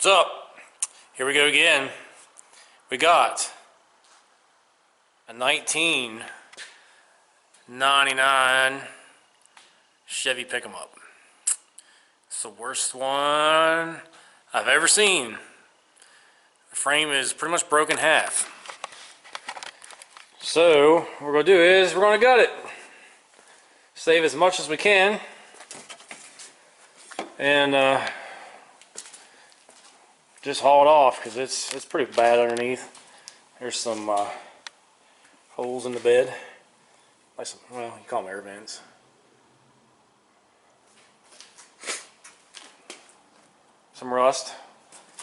What's up? Here we go again. We got a 1999 Chevy pick 'em up. It's the worst one I've ever seen. The frame is pretty much broken in half. So what we're going to do is we're going to gut it. Save as much as we can. And just haul it off because it's pretty bad underneath. There's some holes in the bed, like some, well, you call them air vents. Some rust.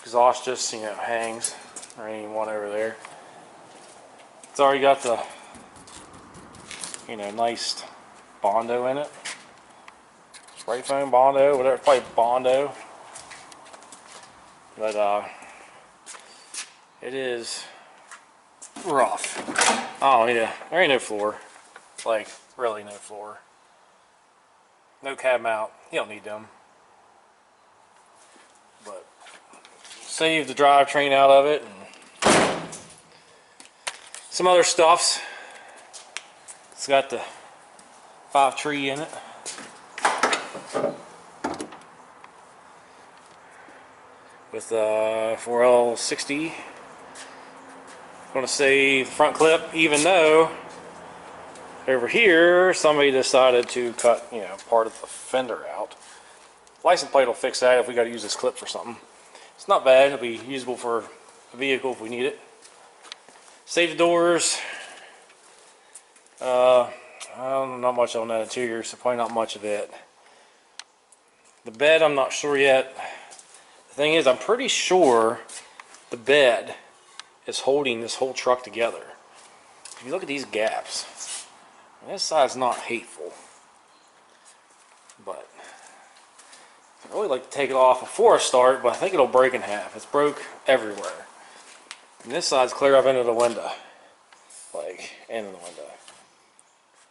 Exhaust just hangs. There ain't one over there. It's already got the nice Bondo in it. Spray foam Bondo, whatever, probably Bondo. But it is rough. Oh yeah, there ain't no floor. Like, really no floor. No cab mount. You don't need them. But save the drivetrain out of it and some other stuffs. It's got the 5 tree in it. With 4L60. Going to save front clip, even though over here somebody decided to cut part of the fender out. License plate will fix that if we got to use this clip for something. It's not bad. It'll be usable for a vehicle if we need it. Save the doors. Not much on that interior, so probably not much of it. The bed, I'm not sure yet. The thing is, I'm pretty sure the bed is holding this whole truck together. If you look at these gaps, this side's not hateful, but I'd really like to take it off before I start, but I think it'll break in half. It's broke everywhere. And this side's clear up into the window, like into the window.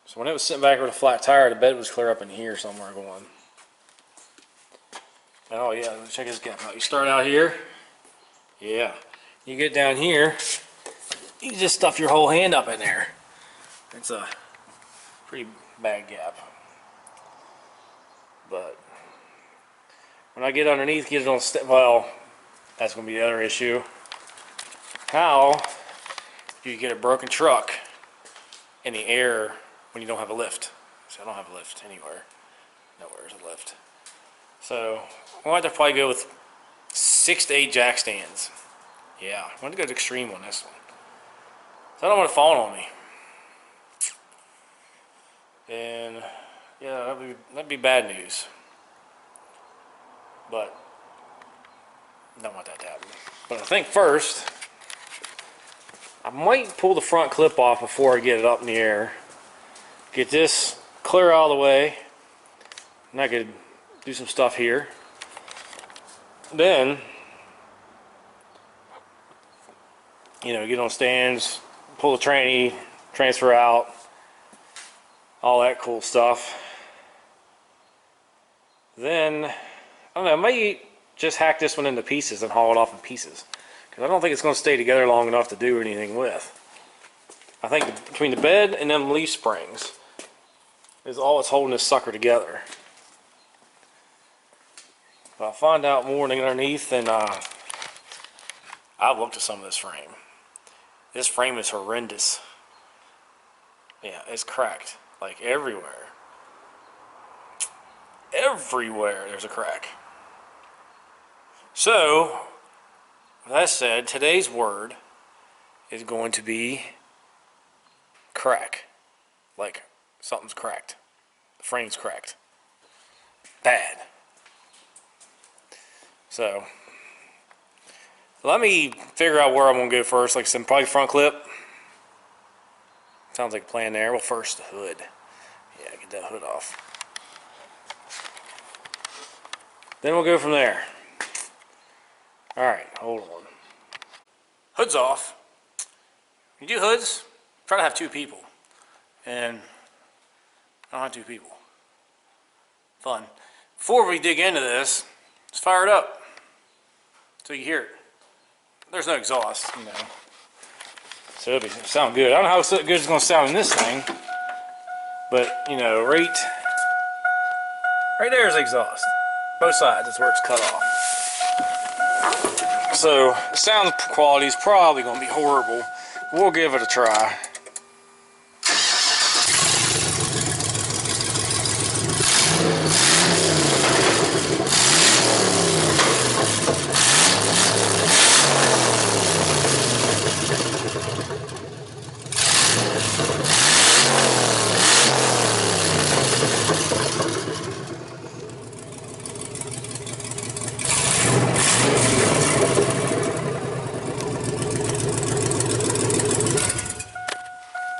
So when it was sitting back with a flat tire, the bed was clear up in here somewhere going. And oh yeah, check this gap out. You start out here, yeah. You get down here, you can just stuff your whole hand up in there. It's a pretty bad gap. But when I get underneath, get it on well, that's going to be the other issue. How do you get a broken truck in the air when you don't have a lift? So I don't have a lift anywhere. Nowhere's a lift. So I'm going to have to probably go with 6 to 8 jack stands. Yeah, I'm going to go to extreme on this one. So I don't want it falling on me. And yeah, that'd be bad news. But I don't want that to happen. But I think first, I might pull the front clip off before I get it up in the air. Get this clear out of the way. And I could do some stuff here. Then, get on stands, pull the tranny, transfer out, all that cool stuff. Then, I don't know, I might just hack this one into pieces and haul it off in pieces. Because I don't think it's going to stay together long enough to do anything with. I think between the bed and them leaf springs is all that's holding this sucker together. But I'll find out more underneath, and I've looked at some of this frame. This frame is horrendous. Yeah, it's cracked. Like everywhere. Everywhere there's a crack. So, with that said, today's word is going to be crack. Like something's cracked. The frame's cracked. Bad. So, let me figure out where I'm going to go first. Like I said, probably front clip. Sounds like a plan there. Well, first the hood. Yeah, get that hood off. Then we'll go from there. Alright, hold on. Hood's off. You do hoods, try to have 2 people. And I don't have 2 people. Fun. Before we dig into this, let's fire it up. so you hear it. There's no exhaust, you know. So it'll sound good. I don't know how good it's going to sound in this thing, but you know, right there's exhaust. Both sides, that's where it's cut off. So the sound quality is probably going to be horrible. We'll give it a try.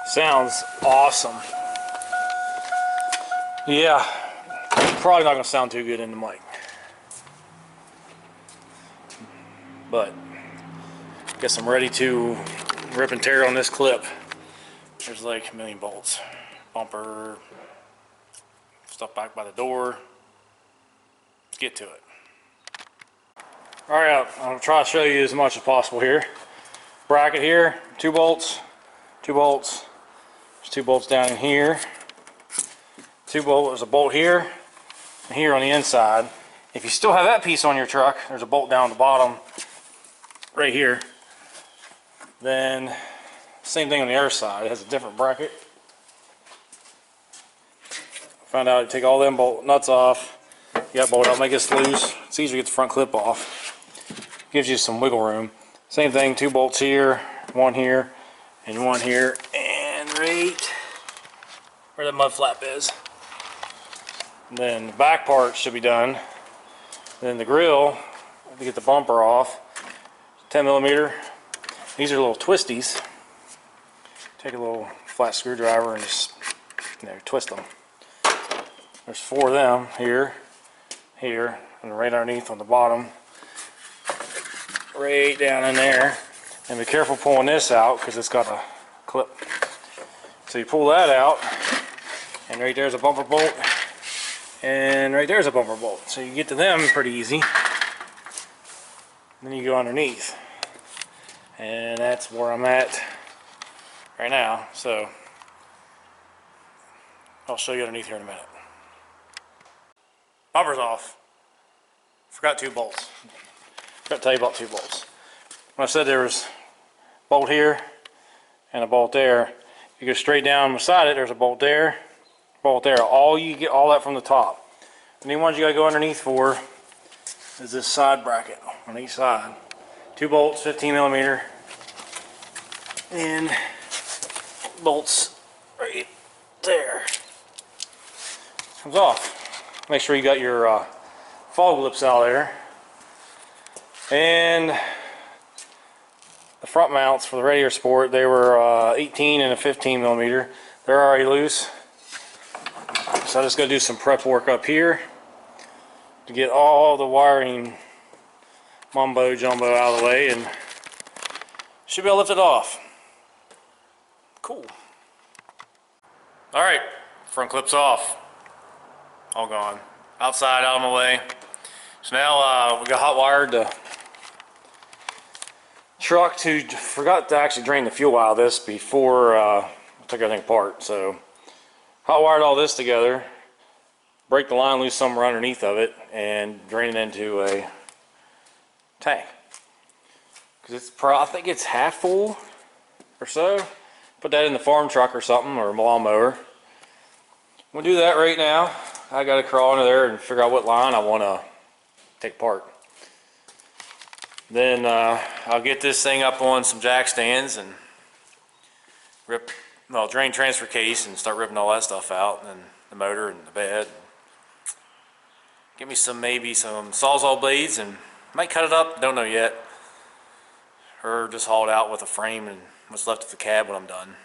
Sounds awesome. Yeah, probably not going to sound too good in the mic. But guess I'm ready to rip and tear on this clip. There's like a million bolts. Bumper, stuff back by the door. Let's get to it. Alright, I'll try to show you as much as possible here. Bracket here, 2 bolts, 2 bolts. There's 2 bolts down in here. 2 bolts, there's a bolt here and here on the inside. If you still have that piece on your truck, there's a bolt down the bottom right here. Then same thing on the other side. It has a different bracket. Found out you take all them bolt nuts off. You got bolt out, make this loose. It's easier to get the front clip off. Gives you some wiggle room. Same thing, 2 bolts here, 1 here, and 1 here, and right where the mud flap is. And then the back part should be done. Then the grill, to get the bumper off, 10mm. These are little twisties. Take a little flat screwdriver and just, you know, twist them. There's 4 of them here, here, and right underneath on the bottom. Right down in there. And be careful pulling this out because it's got a clip. So you pull that out, and right there's a bumper bolt, and right there's a bumper bolt. So you get to them pretty easy. Then you go underneath. And that's where I'm at right now. So I'll show you underneath here in a minute. Bumper's off. Forgot 2 bolts. Forgot to tell you about 2 bolts. When I said there was a bolt here and a bolt there, you go straight down beside it, there's a bolt there, bolt there. You get all that from the top. And the ones you gotta go underneath for is this side bracket on each side. 2 bolts, 15mm, and bolts right there. Comes off. Make sure you got your fog lips out there. And the front mounts for the Radiator Sport, they were 18 and a 15mm. They're already loose. So I just gotta do some prep work up here to get all the wiring mumbo jumbo out of the way, and should be able to lift it off. Cool. Alright, front clip's off. All gone. Outside, out of my way. So now we got hot wired the truck forgot to actually drain the fuel out of this before I took everything apart. So hot wired all this together, break the line loose somewhere underneath of it, and drain it into a tank. Because it's I think it's half full or so. Put that in the farm truck or something, or a lawnmower. We'll do that right now. I got to crawl into there and figure out what line I want to take apart. Then I'll get this thing up on some jack stands and drain transfer case and start ripping all that stuff out, and then the motor and the bed. Get me maybe some Sawzall blades, and might cut it up, don't know yet, or just haul it out with a frame and what's left of the cab when I'm done.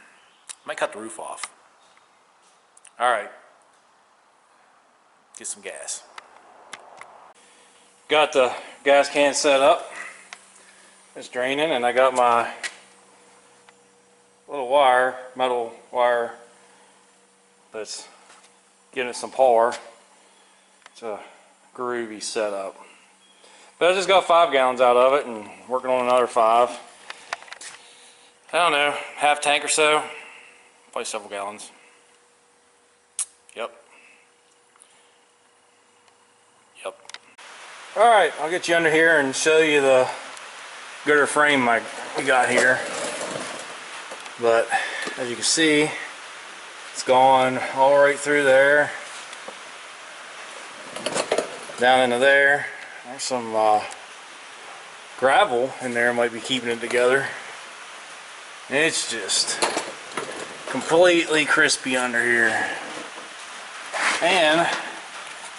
Might cut the roof off. Alright, get some gas. Got the gas can set up. It's draining, and I got my little wire, metal wire, that's giving it some power. It's a groovy setup. But I just got 5 gallons out of it and working on another 5. I don't know, half tank or so. Probably several gallons. Yep. Yep. Alright, I'll get you under here and show you the girder frame we got here. But as you can see, it's gone all right through there, down into there. There's some gravel in there, might be keeping it together. And it's just completely crispy under here. And,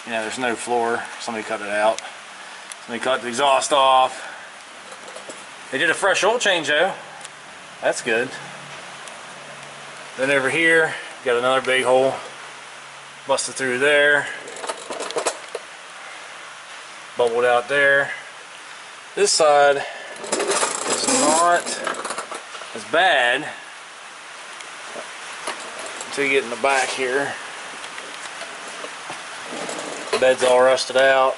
you know, there's no floor. Somebody cut it out. Somebody cut the exhaust off. They did a fresh oil change though. That's good. Then over here, got another big hole busted through there. Bubbled out there. This side is not as bad until you get in the back here. The bed's all rusted out.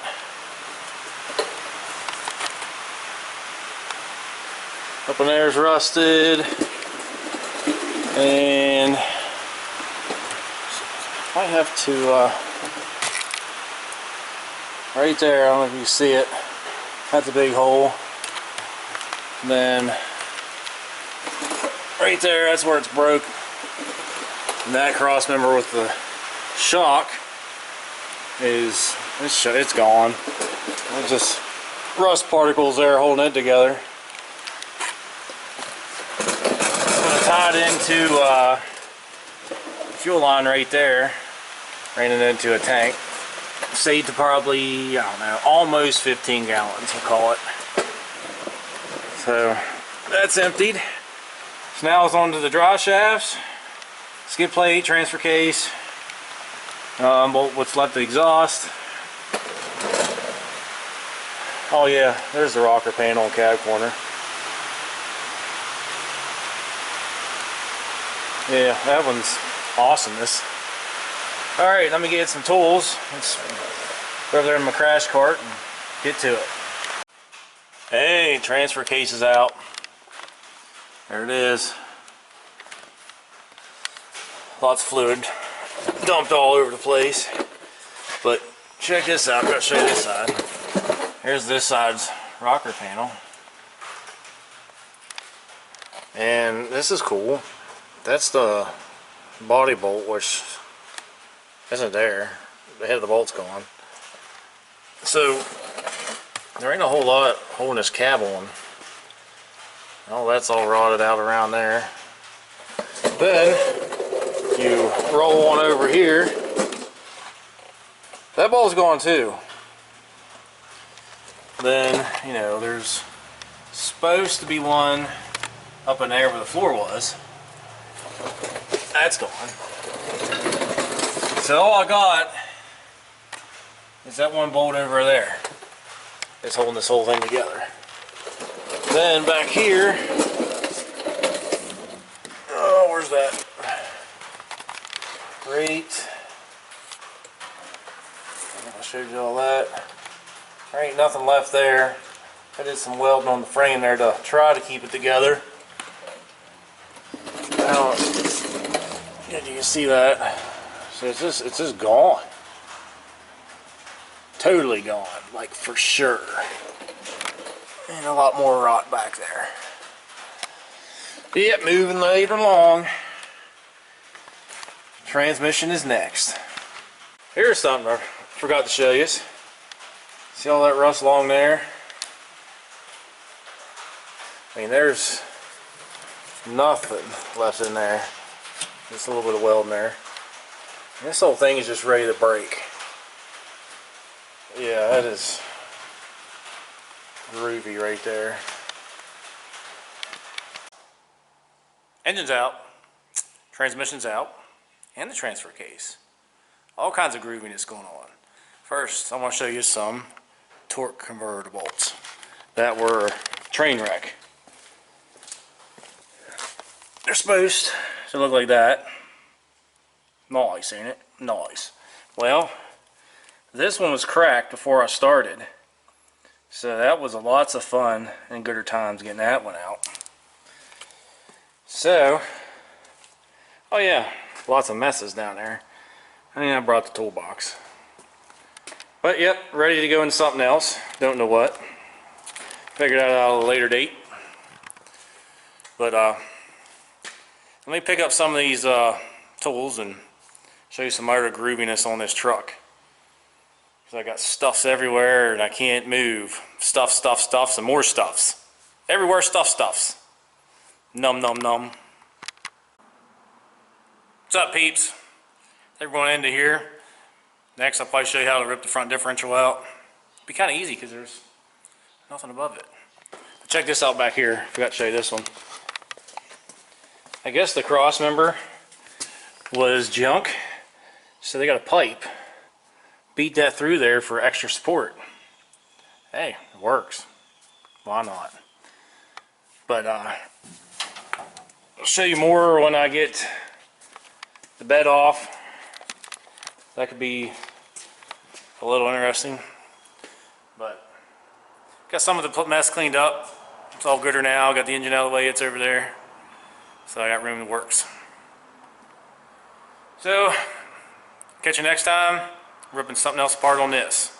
Up in there's rusted. And I have to right there, I don't know if you can see it, that's a big hole. And then right there, that's where it's broke. And that cross member with the shock is it's gone. There's just rust particles there holding it together. Tied into fuel line right there, ran it into a tank. Saved to probably, I don't know, almost 15 gallons, we'll call it. So that's emptied. So now it's on to the dry shafts, skid plate, transfer case, what's left of the exhaust. Oh yeah, there's the rocker panel and cab corner. Yeah, that one's awesomeness. Alright, let me get some tools. Let's go over there in my crash cart and get to it. Hey, transfer case is out. There it is. Lots of fluid dumped all over the place. But check this out. I'm going to show you this side. Here's this side's rocker panel. And this is cool. That's the body bolt, which isn't there. The head of the bolt's gone. So there ain't a whole lot holding this cab on. Oh, that's all rotted out around there. Then you roll on over here. That bolt's gone too. Then, you know, there's supposed to be one up in there where the floor was. That's gone. So all I got is that one bolt over there. It's holding this whole thing together. Then back here, oh, where's that? Right. I showed you all that. There ain't nothing left there. I did some welding on the frame there to try to keep it together. Now, you can see that. So it's just gone. Totally gone, like for sure. And a lot more rot back there. Yep, moving right along. Transmission is next. Here's something I forgot to show you. See all that rust along there? I mean, there's nothing left in there. Just a little bit of weld in there. And this whole thing is just ready to break. Yeah, that is groovy right there. Engine's out, transmission's out, and the transfer case. All kinds of grooviness going on. First, I want to show you some torque converter bolts that were train wreck. They're supposed to look like that. Nice, ain't it? Nice. Well, this one was cracked before I started. So that was lots of fun and gooder times getting that one out. So, oh yeah, lots of messes down there. I mean, I brought the toolbox. But yep, ready to go into something else. Don't know what. Figured that out at a later date. But let me pick up some of these tools and show you some other grooviness on this truck. Because I got stuffs everywhere and I can't move. Stuffs, and more stuffs. Everywhere stuffs. Num. What's up, peeps? They're going into here. Next, I'll probably show you how to rip the front differential out. Be kind of easy because there's nothing above it. But check this out back here. Forgot to show you this one. I guess the cross member was junk, so they got a pipe. Beat that through there for extra support. Hey, it works. Why not? But I'll show you more when I get the bed off. That could be a little interesting. But got some of the mess cleaned up. It's all gooder now. Got the engine out of the way. It's over there. So I got room that works. So, catch you next time. Ripping something else apart on this.